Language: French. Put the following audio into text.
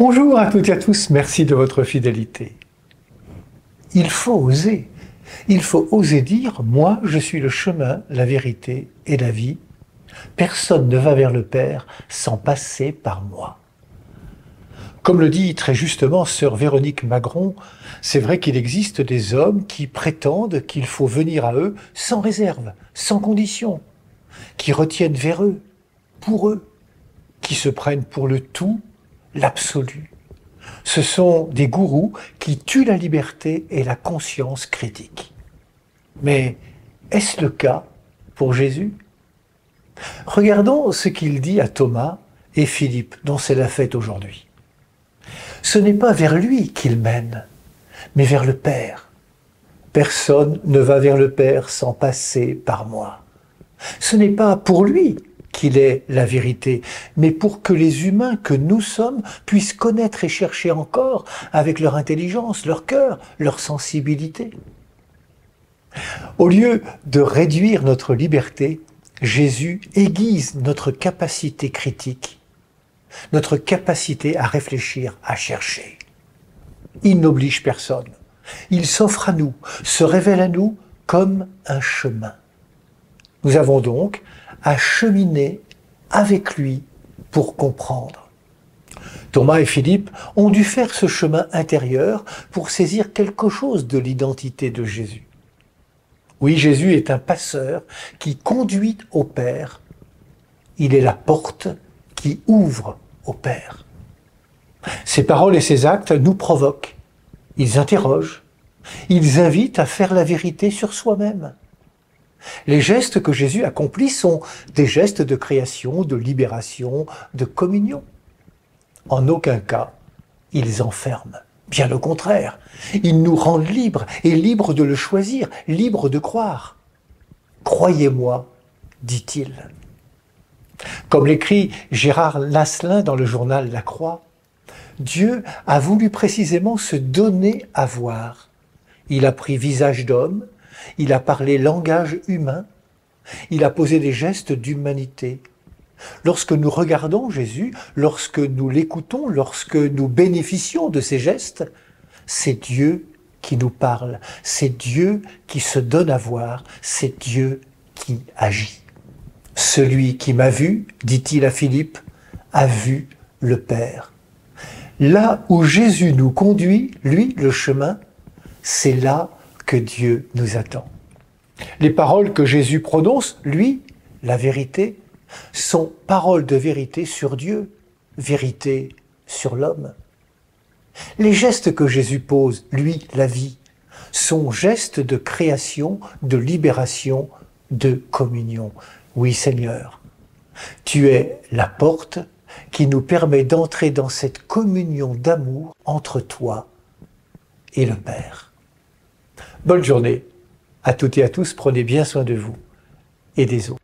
Bonjour à toutes et à tous, merci de votre fidélité. Il faut oser. Il faut oser dire, moi je suis le chemin, la vérité et la vie. Personne ne va vers le Père sans passer par moi. Comme le dit très justement sœur Véronique Magron, c'est vrai qu'il existe des hommes qui prétendent qu'il faut venir à eux sans réserve, sans condition, qui retiennent vers eux, pour eux, qui se prennent pour le tout, l'absolu. Ce sont des gourous qui tuent la liberté et la conscience critique. Mais est-ce le cas pour Jésus? Regardons ce qu'il dit à Thomas et Philippe, dont c'est la fête aujourd'hui. Ce n'est pas vers lui qu'il mène, mais vers le Père. Personne ne va vers le Père sans passer par moi. Ce n'est pas pour lui qu'il est la vérité, mais pour que les humains que nous sommes puissent connaître et chercher encore avec leur intelligence, leur cœur, leur sensibilité. Au lieu de réduire notre liberté, Jésus aiguise notre capacité critique, notre capacité à réfléchir, à chercher. Il n'oblige personne. Il s'offre à nous, se révèle à nous comme un chemin. Nous avons donc à cheminer avec lui pour comprendre. Thomas et Philippe ont dû faire ce chemin intérieur pour saisir quelque chose de l'identité de Jésus. Oui, Jésus est un passeur qui conduit au Père. Il est la porte qui ouvre au Père. Ses paroles et ses actes nous provoquent. Ils interrogent. Ils invitent à faire la vérité sur soi-même. Les gestes que Jésus accomplit sont des gestes de création, de libération, de communion. En aucun cas, ils enferment. Bien au contraire, ils nous rendent libres, et libres de le choisir, libres de croire. « Croyez-moi », dit-il. Comme l'écrit Gérard Lasselin dans le journal La Croix, Dieu a voulu précisément se donner à voir. Il a pris visage d'homme, il a parlé langage humain, il a posé des gestes d'humanité. Lorsque nous regardons Jésus, lorsque nous l'écoutons, lorsque nous bénéficions de ces gestes, c'est Dieu qui nous parle, c'est Dieu qui se donne à voir, c'est Dieu qui agit. Celui qui m'a vu, dit-il à Philippe, a vu le Père. Là où Jésus nous conduit, lui, le chemin, c'est là que Dieu nous attend. Les paroles que Jésus prononce, lui, la vérité, sont paroles de vérité sur Dieu, vérité sur l'homme. Les gestes que Jésus pose, lui, la vie, sont gestes de création, de libération, de communion. Oui, Seigneur, tu es la porte qui nous permet d'entrer dans cette communion d'amour entre toi et le Père. Bonne journée à toutes et à tous, prenez bien soin de vous et des autres.